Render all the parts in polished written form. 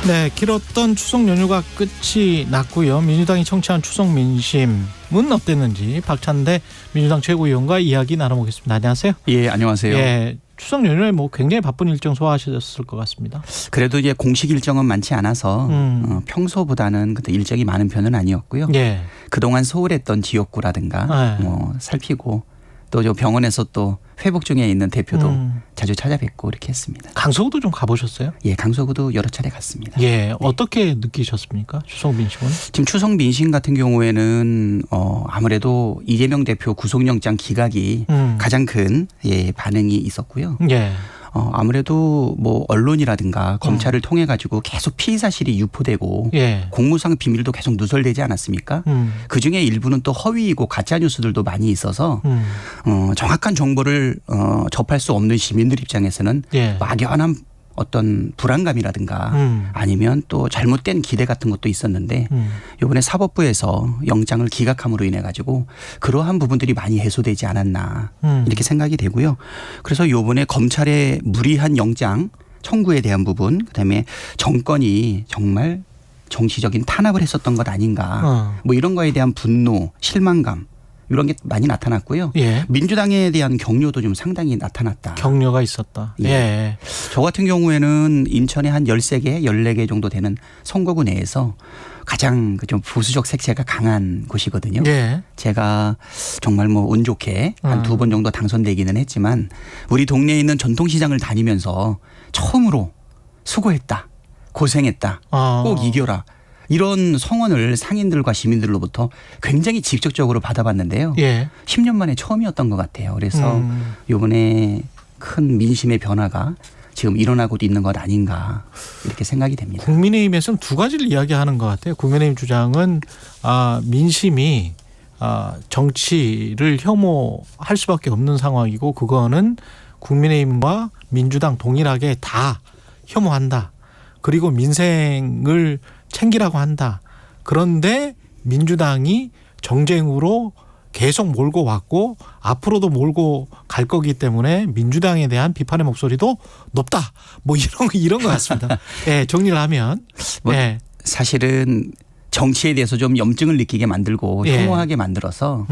네, 길었던 추석 연휴가 끝이 났고요. 민주당이 청취한 추석 민심은 어땠는지 박찬대 민주당 최고위원과 이야기 나눠보겠습니다. 안녕하세요. 예, 안녕하세요. 예, 추석 연휴에 굉장히 바쁜 일정 소화하셨을 것 같습니다. 그래도 이제 공식 일정은 많지 않아서 평소보다는 그때 일정이 많은 편은 아니었고요. 예. 그동안 소홀했던 지역구라든가 살피고 또 저 병원에서 또 회복 중에 있는 대표도 자주 찾아뵙고 이렇게 했습니다. 강서구도 좀 가보셨어요? 예, 강서구도 여러 차례 갔습니다. 예, 네. 어떻게 느끼셨습니까? 추석 민심은? 지금 추석 민심 같은 경우에는 아무래도 이재명 대표 구속영장 기각이 가장 큰 반응이 있었고요. 예. 아무래도 뭐 언론이라든가 검찰을 통해 가지고 계속 피의 사실이 유포되고 예. 공무상 비밀도 계속 누설되지 않았습니까? 그중에 일부는 또 허위이고 가짜 뉴스들도 많이 있어서 정확한 정보를 접할 수 없는 시민들 입장에서는 예. 막연한 어떤 불안감이라든가 아니면 또 잘못된 기대 같은 것도 있었는데 이번에 사법부에서 영장을 기각함으로 인해 가지고 그러한 부분들이 많이 해소되지 않았나 이렇게 생각이 되고요. 그래서 이번에 검찰의 무리한 영장 청구에 대한 부분, 그다음에 정권이 정말 정치적인 탄압을 했었던 것 아닌가 뭐 이런 거에 대한 분노, 실망감 이런 게 많이 나타났고요. 예. 민주당에 대한 격려도 좀 상당히 나타났다. 격려가 있었다. 예. 예. 저 같은 경우에는 인천에 한 13개, 14개 정도 되는 선거구 내에서 가장 좀 보수적 색채가 강한 곳이거든요. 예. 제가 정말 뭐 운 좋게 한 2번 정도 당선되기는 했지만 우리 동네에 있는 전통시장을 다니면서 처음으로 수고했다, 고생했다, 꼭 이겨라. 이런 성원을 상인들과 시민들로부터 굉장히 직접적으로 받아봤는데요. 예. 10년 만에 처음이었던 것 같아요. 그래서 이번에 큰 민심의 변화가 지금 일어나고 있는 것 아닌가 이렇게 생각이 됩니다. 국민의힘에서는 두 가지를 이야기하는 것 같아요. 국민의힘 주장은 민심이 정치를 혐오할 수밖에 없는 상황이고 그거는 국민의힘과 민주당 동일하게 다 혐오한다. 그리고 민생을 챙기라고 한다. 그런데 민주당이 정쟁으로 계속 몰고 왔고 앞으로도 몰고 갈 거기 때문에 민주당에 대한 비판의 목소리도 높다. 뭐 이런 것 같습니다. 예, 정리를 하면. 예. 사실은 정치에 대해서 좀 염증을 느끼게 만들고 혐오하게 만들어서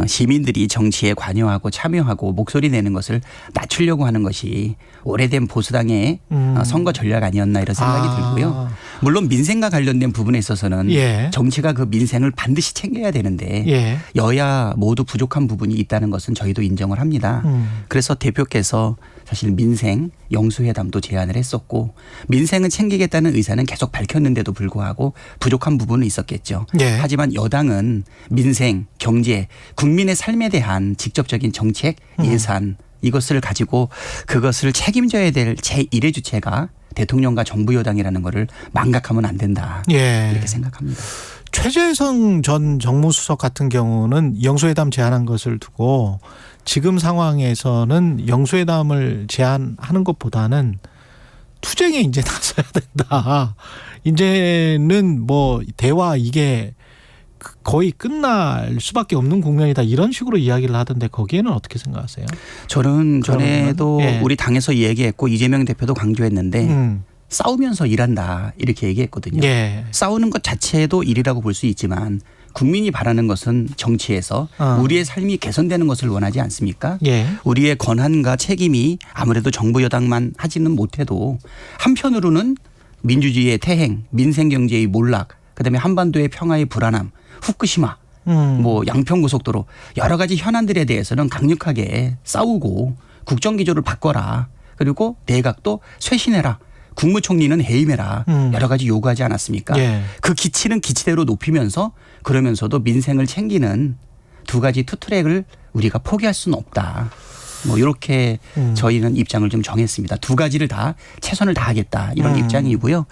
시민들이 정치에 관여하고 참여하고 목소리 내는 것을 낮추려고 하는 것이 오래된 보수당의 선거 전략 아니었나 이런 생각이 들고요. 물론 민생과 관련된 부분에 있어서는 정치가 그 민생을 반드시 챙겨야 되는데 여야 모두 부족한 부분이 있다는 것은 저희도 인정을 합니다. 그래서 대표께서 사실 민생 영수회담도 제안을 했었고 민생은 챙기겠다는 의사는 계속 밝혔는데도 불구하고 부족한 부분은 있었겠죠. 하지만 여당은 민생, 경제, 국민의 삶에 대한 직접적인 정책, 예산 이것을 가지고 그것을 책임져야 될 제1의 주체가 대통령과 정부 여당이라는 것을 망각하면 안 된다. 이렇게 생각합니다. 최재성 전 정무수석 같은 경우는 영수회담 제안한 것을 두고 지금 상황에서는 영수회담을 제안하는 것보다는 투쟁에 이제 나서야 된다. 이제는 뭐 대화 이게 거의 끝날 수밖에 없는 국면이다. 이런 식으로 이야기를 하던데 거기에는 어떻게 생각하세요? 저는 전에도 우리 당에서 얘기했고 이재명 대표도 강조했는데 싸우면서 일한다 이렇게 얘기했거든요. 싸우는 것 자체도 일이라고 볼 수 있지만 국민이 바라는 것은 정치에서 우리의 삶이 개선되는 것을 원하지 않습니까? 우리의 권한과 책임이 아무래도 정부 여당만 하지는 못해도 한편으로는 민주주의의 퇴행, 민생경제의 몰락, 그다음에 한반도의 평화의 불안함, 후쿠시마, 뭐 양평고속도로 여러 가지 현안들에 대해서는 강력하게 싸우고 국정기조를 바꿔라. 그리고 내각도 쇄신해라. 국무총리는 해임해라. 여러 가지 요구하지 않았습니까? 그 기치는 기치대로 높이면서 그러면서도 민생을 챙기는 두 가지 투트랙을 우리가 포기할 수는 없다. 뭐 이렇게 저희는 입장을 좀 정했습니다. 두 가지를 다 최선을 다하겠다 이런 입장이고요.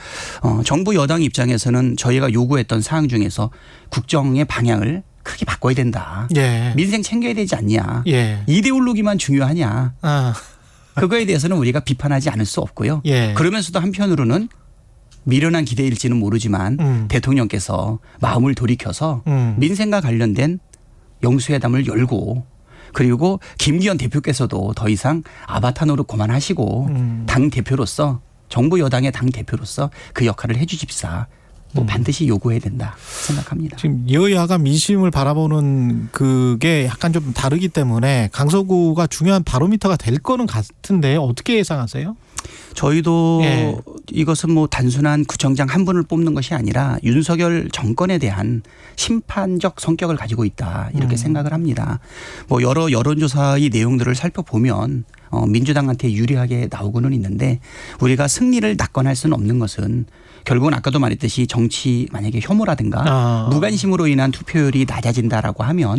정부 여당 입장에서는 저희가 요구했던 사항 중에서 국정의 방향을 크게 바꿔야 된다. 민생 챙겨야 되지 않냐. 이데올로기만 중요하냐. 그거에 대해서는 우리가 비판하지 않을 수 없고요. 그러면서도 한편으로는 미련한 기대일지는 모르지만 대통령께서 마음을 돌이켜서 민생과 관련된 영수회담을 열고 그리고 김기현 대표께서도 더 이상 아바타 노릇 그만하시고 당 대표로서 정부 여당의 당 대표로서 그 역할을 해 주십사. 뭐 반드시 요구해야 된다 생각합니다. 지금 여야가 민심을 바라보는 그게 약간 좀 다르기 때문에 강서구가 중요한 바로미터가 될 거는 같은데 어떻게 예상하세요? 저희도 이것은 뭐 단순한 구청장 한 분을 뽑는 것이 아니라 윤석열 정권에 대한 심판적 성격을 가지고 있다 이렇게 생각을 합니다. 뭐 여러 여론조사의 내용들을 살펴보면 민주당한테 유리하게 나오고는 있는데 우리가 승리를 낙관할 수는 없는 것은 결국은 아까도 말했듯이 정치 만약에 혐오라든가 무관심으로 인한 투표율이 낮아진다라고 하면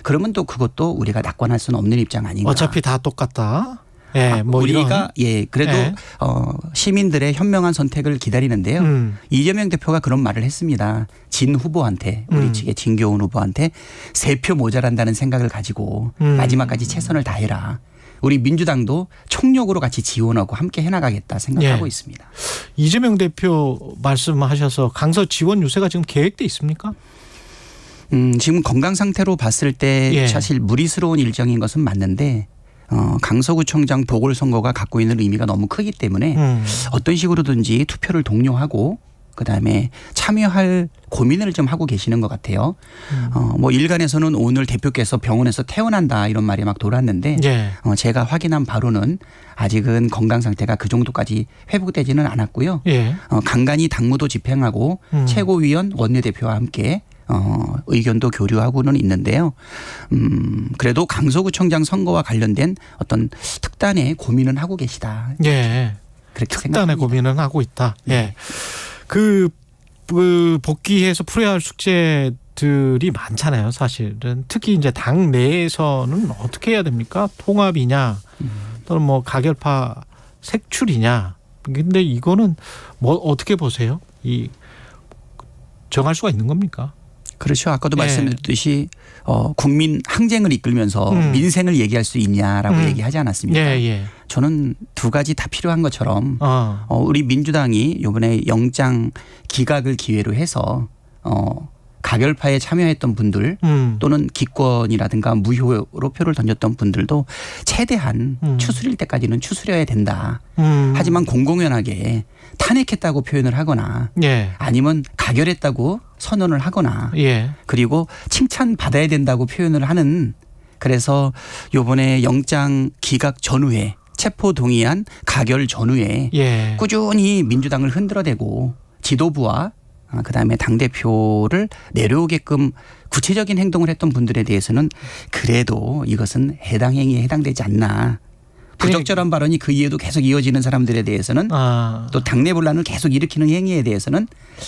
그러면 또 그것도 우리가 낙관할 수는 없는 입장 아닌가. 어차피 다 똑같다. 뭐 우리가 그래도 시민들의 현명한 선택을 기다리는데요. 이재명 대표가 그런 말을 했습니다. 진 후보한테 우리 측의 진교훈 후보한테 3표 모자란다는 생각을 가지고 마지막까지 최선을 다해라. 우리 민주당도 총력으로 같이 지원하고 함께 해나가겠다 생각하고 있습니다. 이재명 대표 말씀하셔서 강서 지원 유세가 지금 계획돼 있습니까? 지금 건강 상태로 봤을 때 사실 무리스러운 일정인 것은 맞는데 강서구청장 보궐선거가 갖고 있는 의미가 너무 크기 때문에 어떤 식으로든지 투표를 독려하고 그다음에 참여할 고민을 좀 하고 계시는 것 같아요. 뭐 일간에서는 오늘 대표께서 병원에서 퇴원한다 이런 말이 막 돌았는데 제가 확인한 바로는 아직은 건강 상태가 그 정도까지 회복되지는 않았고요. 간간히 당무도 집행하고 최고위원 원내대표와 함께 의견도 교류하고는 있는데요. 그래도 강서구청장 선거와 관련된 어떤 특단의 고민은 하고 계시다. 그렇게 특단의 생각합니다. 고민은 하고 있다. 그 복귀해서 풀어야 할 숙제들이 많잖아요. 사실은 특히 이제 당 내에서는 어떻게 해야 됩니까? 통합이냐, 또는 뭐 가결파 색출이냐. 근데 이거는 뭐 어떻게 보세요? 이 정할 수가 있는 겁니까? 그렇죠. 아까도 말씀드렸듯이 국민 항쟁을 이끌면서 민생을 얘기할 수 있냐라고 얘기하지 않았습니까? 저는 두 가지 다 필요한 것처럼 우리 민주당이 이번에 영장 기각을 기회로 해서 가결파에 참여했던 분들 또는 기권이라든가 무효로 표를 던졌던 분들도 최대한 추스릴 때까지는 추스려야 된다. 하지만 공공연하게 탄핵했다고 표현을 하거나 아니면 가결했다고 선언을 하거나 그리고 칭찬받아야 된다고 표현을 하는 그래서 이번에 영장 기각 전후에 체포동의안 가결 전후에 꾸준히 민주당을 흔들어대고 지도부와 그다음에 당대표를 내려오게끔 구체적인 행동을 했던 분들에 대해서는 그래도 이것은 해당 행위에 해당되지 않나. 부적절한 발언이 그 이후에도 계속 이어지는 사람들에 대해서는 또 당내 분란을 계속 일으키는 행위에 대해서는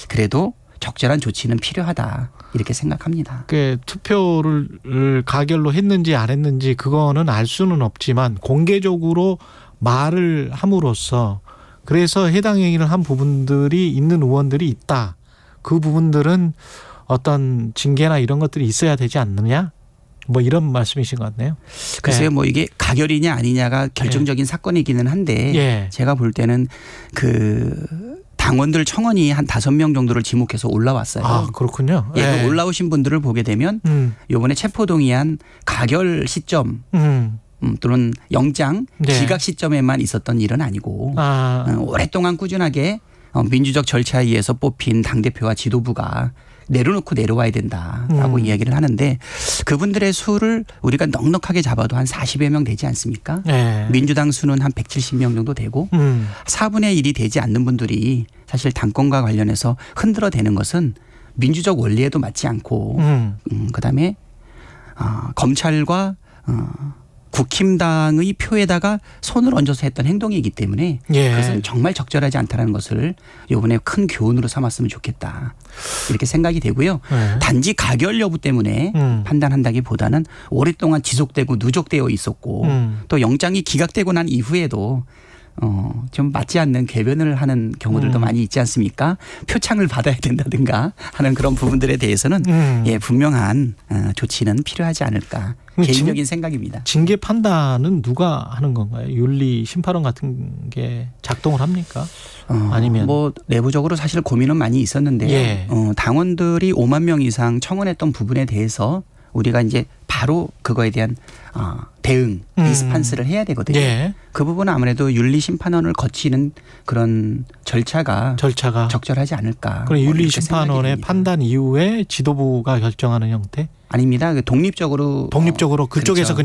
그래도 적절한 조치는 필요하다. 이렇게 생각합니다. 그 투표를 가결로 했는지 안 했는지 그거는 알 수는 없지만 공개적으로 말을 함으로써 그래서 해당 행위를 한 부분들이 있는 의원들이 있다. 그 부분들은 어떤 징계나 이런 것들이 있어야 되지 않느냐? 뭐 이런 말씀이신 것 같네요. 글쎄요, 뭐 이게 가결이냐 아니냐가 결정적인 사건이기는 한데 제가 볼 때는 그 당원들 청원이 한 5명 정도를 지목해서 올라왔어요. 아, 그렇군요. 그 올라오신 분들을 보게 되면 이번에 체포동의안 가결 시점 또는 영장 기각 시점에만 있었던 일은 아니고 오랫동안 꾸준하게 민주적 절차에 의해서 뽑힌 당대표와 지도부가 내려놓고 내려와야 된다라고 이야기를 하는데 그분들의 수를 우리가 넉넉하게 잡아도 한 40여 명 되지 않습니까? 민주당 수는 한 170명 정도 되고 4분의 1이 되지 않는 분들이 사실 당권과 관련해서 흔들어대는 것은 민주적 원리에도 맞지 않고 그다음에 검찰과 국힘당의 표에다가 손을 얹어서 했던 행동이기 때문에 그것은 정말 적절하지 않다는 것을 이번에 큰 교훈으로 삼았으면 좋겠다. 이렇게 생각이 되고요. 단지 가결 여부 때문에 판단한다기보다는 오랫동안 지속되고 누적되어 있었고 또 영장이 기각되고 난 이후에도 좀 맞지 않는 궤변을 하는 경우들도 많이 있지 않습니까? 표창을 받아야 된다든가 하는 그런 부분들에 대해서는 분명한 조치는 필요하지 않을까. 개인적인 생각입니다. 징계 판단은 누가 하는 건가요? 윤리 심판원 같은 게 작동을 합니까? 아니면 뭐 내부적으로 사실 고민은 많이 있었는데요. 당원들이 5만 명 이상 청원했던 부분에 대해서 우리가 이제 바로 그거에 대한 대응, 리스판스를 해야 되거든요. 예. 그 부분은 아무래도 윤리심판원을 거치는 그런 절차가 적절하지 않을까. 그럼 윤리심판원의 판단 이후에 지도부가 결정하는 형태? 아닙니다. 독립적으로 그쪽에서 그렇죠.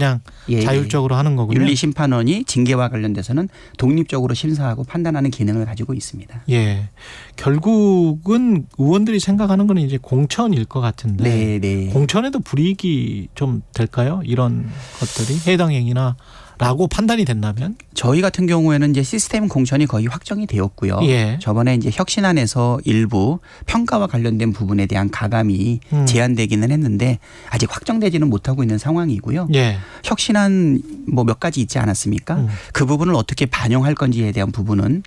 그냥 자율적으로 하는 거군요. 윤리심판원이 징계와 관련돼서는 독립적으로 심사하고 판단하는 기능을 가지고 있습니다. 예. 결국은 의원들이 생각하는 건 이제 공천일 것 같은데 네. 공천에도 불이익이 좀 될까요? 이런 것들이 해당 행위나 라고 판단이 된다면? 저희 같은 경우에는 이제 시스템 공천이 거의 확정이 되었고요. 예. 저번에 이제 혁신안에서 일부 평가와 관련된 부분에 대한 가감이 제한되기는 했는데 아직 확정되지는 못하고 있는 상황이고요. 예. 혁신안 뭐 몇 가지 있지 않았습니까? 그 부분을 어떻게 반영할 건지에 대한 부분은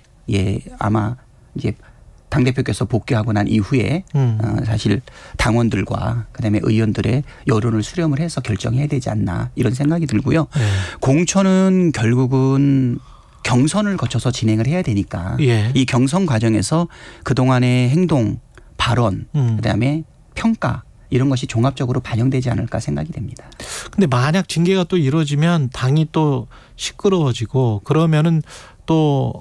아마 이제 당대표께서 복귀하고 난 이후에 사실 당원들과 그다음에 의원들의 여론을 수렴을 해서 결정해야 되지 않나 이런 생각이 들고요. 공천은 결국은 경선을 거쳐서 진행을 해야 되니까 이 경선 과정에서 그동안의 행동, 발언, 그다음에 평가 이런 것이 종합적으로 반영되지 않을까 생각이 됩니다. 근데 만약 징계가 또 이루어지면 당이 또 시끄러워지고 그러면은 또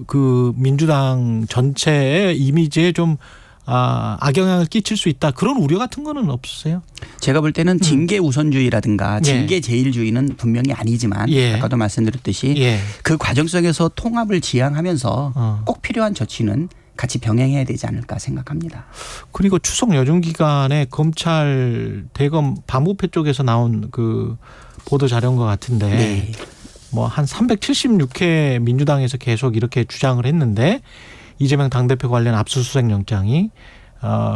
그 민주당 전체의 이미지에 좀 악영향을 끼칠 수 있다. 그런 우려 같은 거는 없으세요? 제가 볼 때는 징계 우선주의라든가 징계 제일주의는 분명히 아니지만 아까도 말씀드렸듯이 그 과정 속에서 통합을 지향하면서 꼭 필요한 조치는 같이 병행해야 되지 않을까 생각합니다. 그리고 추석 연휴 기간에 검찰 대검 반부패 쪽에서 나온 그 보도 자료인 것 같은데 뭐 한 376회 민주당에서 계속 이렇게 주장을 했는데 이재명 당대표 관련 압수수색 영장이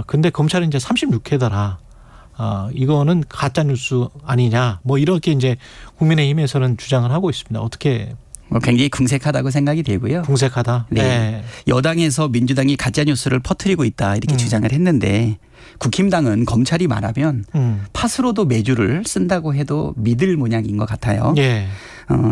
근데 검찰은 이제 36회더라. 이거는 가짜 뉴스 아니냐. 뭐 이렇게 이제 국민의힘에서는 주장을 하고 있습니다. 어떻게? 굉장히 궁색하다고 생각이 되고요. 궁색하다. 네. 여당에서 민주당이 가짜 뉴스를 퍼뜨리고 있다 이렇게 주장을 했는데 국힘당은 검찰이 말하면 팥으로도 매주를 쓴다고 해도 믿을 모양인 것 같아요.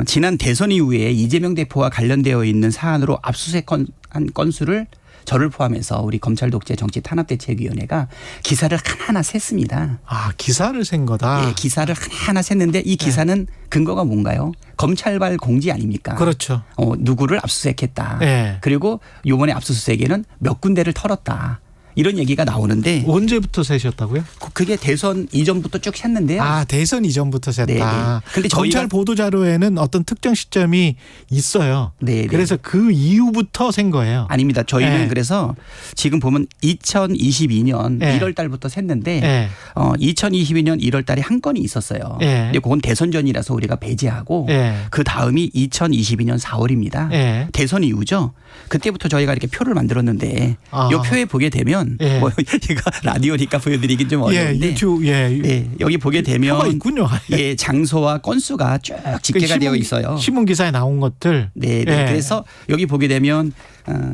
지난 대선 이후에 이재명 대표와 관련되어 있는 사안으로 압수수색한 건수를 저를 포함해서 우리 검찰 독재 정치 탄압대책위원회가 기사를 하나하나 셌습니다. 기사를 센 거다. 기사를 하나하나 셌는데 이 기사는 근거가 뭔가요? 검찰발 공지 아닙니까? 그렇죠. 누구를 압수수색했다. 그리고 이번에 압수수색에는 몇 군데를 털었다. 이런 얘기가 나오는데 언제부터 세셨다고요? 그게 대선 이전부터 쭉 셌는데요. 대선 이전부터 셌다. 근데 검찰 보도 자료에는 어떤 특정 시점이 있어요. 그래서 그 이후부터 센 거예요. 아닙니다. 저희는 그래서 지금 보면 2022년 1월 달부터 셌는데 2022년 1월 달에 한 건이 있었어요. 근데 그건 대선 전이라서 우리가 배제하고 그 다음이 2022년 4월입니다. 대선 이후죠. 그때부터 저희가 이렇게 표를 만들었는데 이 표에 보게 되면 뭐 제가 라디오니까 보여드리긴 좀 어려운데 유튜브 여기 보게 되면 표가 있군요. 장소와 건수가 쭉 집계가 되어 있어요. 신문 기사에 나온 것들. 그래서 여기 보게 되면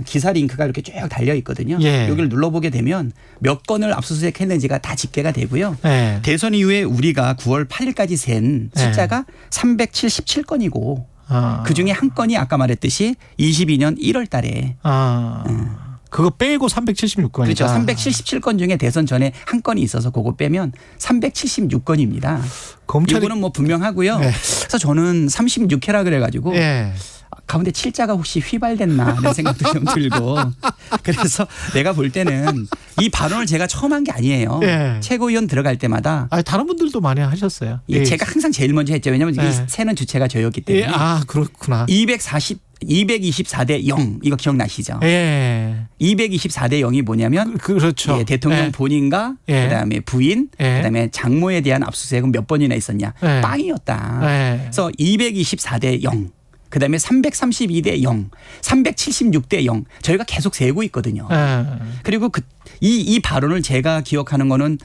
기사 링크가 이렇게 쭉 달려 있거든요. 여기를 눌러보게 되면 몇 건을 압수수색했는지가 다 집계가 되고요. 대선 이후에 우리가 9월 8일까지 센 숫자가 377건이고 그중에 한 건이 아까 말했듯이 22년 1월 달에 그거 빼고 376건이다. 그렇죠. 377건 중에 대선 전에 한 건이 있어서 그거 빼면 376건입니다. 이거는 뭐 분명하고요. 그래서 저는 36회라 그래가지고 가운데 7자가 혹시 휘발됐나 이런 생각도 좀 들고 그래서 내가 볼 때는 이 발언을 제가 처음 한 게 아니에요. 최고위원 들어갈 때마다 다른 분들도 많이 하셨어요. 제가 항상 제일 먼저 했죠. 왜냐하면 이 세는 주체가 저였기 때문에. 그렇구나. 224대 0 이거 기억나시죠? 224대 0이 뭐냐면 그렇죠. 대통령 본인과 그다음에 부인 그다음에 장모에 대한 압수수색은 몇 번이나 있었냐. 빵이었다. 그래서 224대 0 그다음에 332대 0 376대 0 저희가 계속 세고 있거든요. 그리고 이 발언을 제가 기억하는 거는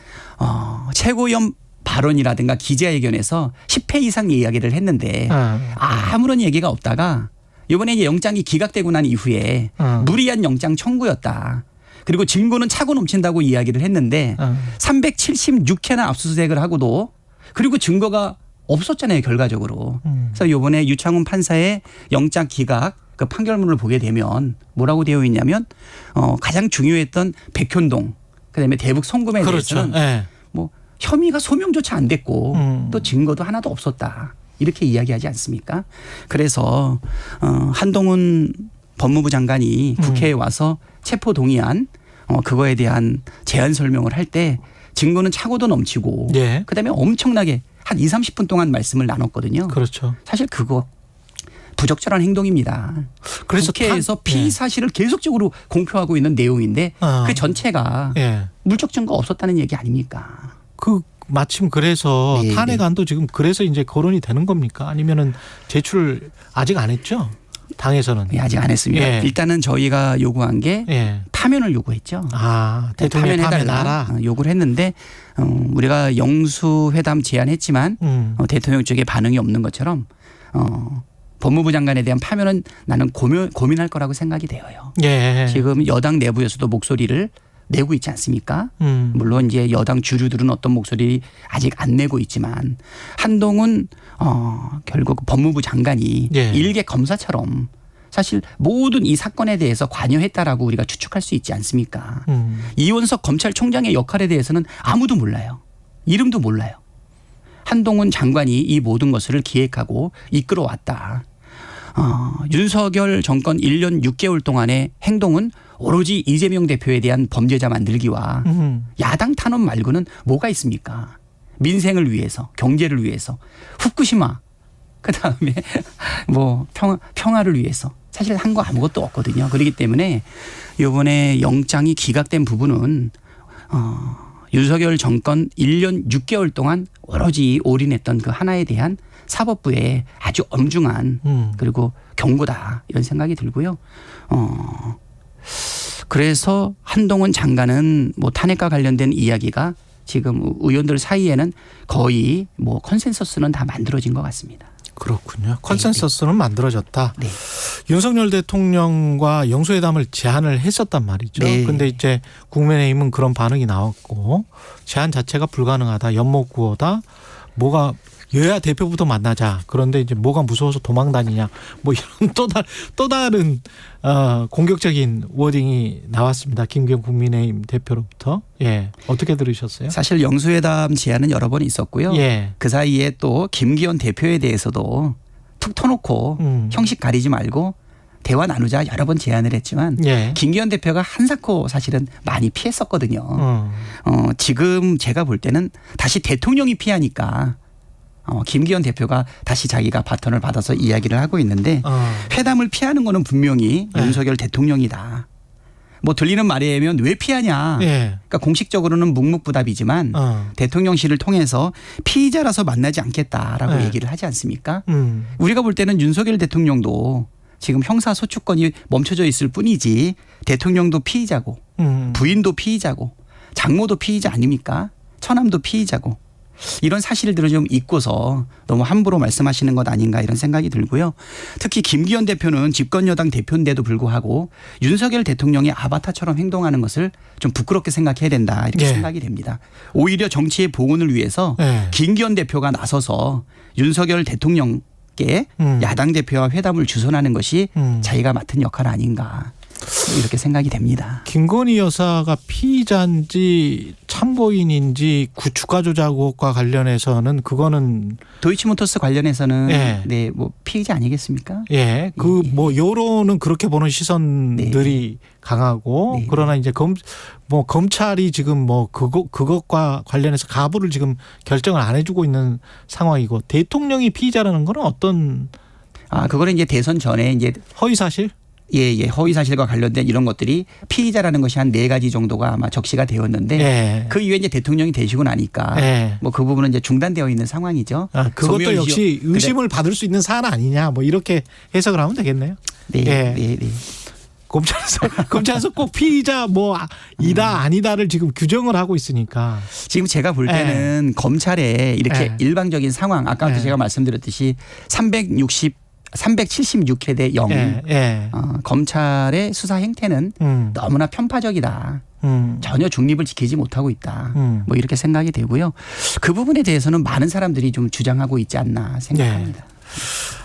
최고위원 발언이라든가 기자회견에서 10회 이상 이야기를 했는데 아무런 얘기가 없다가 이번에 이제 영장이 기각되고 난 이후에 무리한 영장 청구였다. 그리고 증거는 차고 넘친다고 이야기를 했는데 376회나 압수수색을 하고도 그리고 증거가 없었잖아요, 결과적으로. 그래서 이번에 유창훈 판사의 영장 기각 그 판결문을 보게 되면 뭐라고 되어 있냐면 가장 중요했던 백현동 그다음에 대북 송금에 대해서는 뭐 혐의가 소명조차 안 됐고 또 증거도 하나도 없었다. 이렇게 이야기하지 않습니까? 그래서 한동훈 법무부 장관이 국회에 와서 체포 동의안 그거에 대한 제안 설명을 할 때 증거는 차고도 넘치고 예. 그다음에 엄청나게 한 20-30분 동안 말씀을 나눴거든요. 그렇죠. 사실 그거 부적절한 행동입니다. 그래서 국회에서 피의 사실을 계속적으로 공표하고 있는 내용인데 그 전체가 예. 물적 증거 없었다는 얘기 아닙니까? 그 마침 그래서 네, 탄핵안도 지금 그래서 이제 거론이 되는 겁니까? 아니면은 제출을 아직 안 했죠? 당에서는. 네, 아직 안 했습니다. 예. 일단은 저희가 요구한 게 예. 파면을 요구했죠. 아, 대통령 파면해달라. 요구를 했는데 우리가 영수회담 제안했지만 대통령 쪽에 반응이 없는 것처럼 법무부 장관에 대한 파면은 나는 고민할 거라고 생각이 되어요. 예. 지금 여당 내부에서도 목소리를 내고 있지 않습니까? 물론 이제 여당 주류들은 어떤 목소리 아직 안 내고 있지만 한동훈 결국 법무부 장관이 예. 일개 검사처럼 사실 모든 이 사건에 대해서 관여했다라고 우리가 추측할 수 있지 않습니까? 이원석 검찰총장의 역할에 대해서는 아무도 몰라요. 이름도 몰라요. 한동훈 장관이 이 모든 것을 기획하고 이끌어왔다. 윤석열 정권 1년 6개월 동안의 행동은 오로지 이재명 대표에 대한 범죄자 만들기와 야당 탄압 말고는 뭐가 있습니까? 민생을 위해서, 경제를 위해서, 후쿠시마, 그다음에 뭐 평화를 위해서 사실 한 거 아무것도 없거든요. 그렇기 때문에 이번에 영장이 기각된 부분은 윤석열 정권 1년 6개월 동안 오로지 올인했던 그 하나에 대한 사법부의 아주 엄중한 그리고 경고다 이런 생각이 들고요. 그래서 한동훈 장관은 뭐 탄핵과 관련된 이야기가 지금 의원들 사이에는 거의 뭐 컨센서스는 다 만들어진 것 같습니다. 그렇군요. 컨센서스는 만들어졌다. 네. 윤석열 대통령과 영수회담을 제안을 했었단 말이죠. 그런데 네. 이제 국민의힘은 그런 반응이 나왔고 제안 자체가 불가능하다. 연못구호다. 뭐가 여야 대표부터 만나자. 그런데 이제 뭐가 무서워서 도망 다니냐. 뭐 이런 또 다른 공격적인 워딩이 나왔습니다. 김기현 국민의힘 대표로부터. 예. 어떻게 들으셨어요? 사실 영수회담 제안은 여러 번 있었고요. 예. 그 사이에 또 김기현 대표에 대해서도 툭 터놓고 형식 가리지 말고 대화 나누자 여러 번 제안을 했지만 예. 김기현 대표가 한사코 사실은 많이 피했었거든요. 지금 제가 볼 때는 다시 대통령이 피하니까 김기현 대표가 다시 자기가 바톤을 받아서 이야기를 하고 있는데 회담을 피하는 거는 분명히 윤석열 대통령이다. 뭐 들리는 말에 의하면 왜 피하냐. 그러니까 공식적으로는 묵묵부답이지만 대통령실을 통해서 피의자라서 만나지 않겠다라고 얘기를 하지 않습니까? 우리가 볼 때는 윤석열 대통령도 지금 형사소추권이 멈춰져 있을 뿐이지 대통령도 피의자고 부인도 피의자고 장모도 피의자 아닙니까? 처남도 피의자고. 이런 사실들을 좀 잊고서 너무 함부로 말씀하시는 것 아닌가 이런 생각이 들고요. 특히 김기현 대표는 집권여당 대표인데도 불구하고 윤석열 대통령의 아바타처럼 행동하는 것을 좀 부끄럽게 생각해야 된다 이렇게 생각이 됩니다. 오히려 정치의 봉헌을 위해서 김기현 대표가 나서서 윤석열 대통령께 야당 대표와 회담을 주선하는 것이 자기가 맡은 역할 아닌가. 이렇게 생각이 됩니다. 김건희 여사가 피의자인지 참고인인지 주가 조작과 관련해서는 그거는 도이치모터스 관련해서는 네, 뭐 피의자 아니겠습니까? 예, 그 뭐 여론은 그렇게 보는 시선들이 강하고 그러나 이제 검찰이 지금 뭐 그것과 관련해서 가부를 지금 결정을 안 해주고 있는 상황이고 대통령이 피의자라는 거는 어떤? 그거는 이제 대선 전에 이제 허위 사실? 예, 허위 사실과 관련된 이런 것들이 피의자라는 것이 한 4가지 정도가 아마 적시가 되었는데 그 이후에 이제 대통령이 되시고 나니까 뭐 그 부분은 이제 중단되어 있는 상황이죠. 그것도 역시 의심을 받을 수 있는 사안 아니냐 뭐 이렇게 해석을 하면 되겠네요. 네. 검찰에서 꼭 피의자 뭐 이다 아니다를 지금 규정을 하고 있으니까 지금 제가 볼 때는 검찰에 이렇게 일방적인 상황 아까도 제가 말씀드렸듯이 376회 대 0 검찰의 수사 행태는 너무나 편파적이다. 전혀 중립을 지키지 못하고 있다. 뭐 이렇게 생각이 되고요. 그 부분에 대해서는 많은 사람들이 좀 주장하고 있지 않나 생각합니다.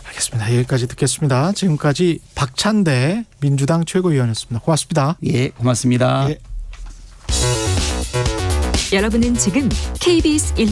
알겠습니다. 여기까지 듣겠습니다. 지금까지 박찬대 민주당 최고위원이었습니다. 고맙습니다. 예, 고맙습니다. 예. 여러분은 지금 KBS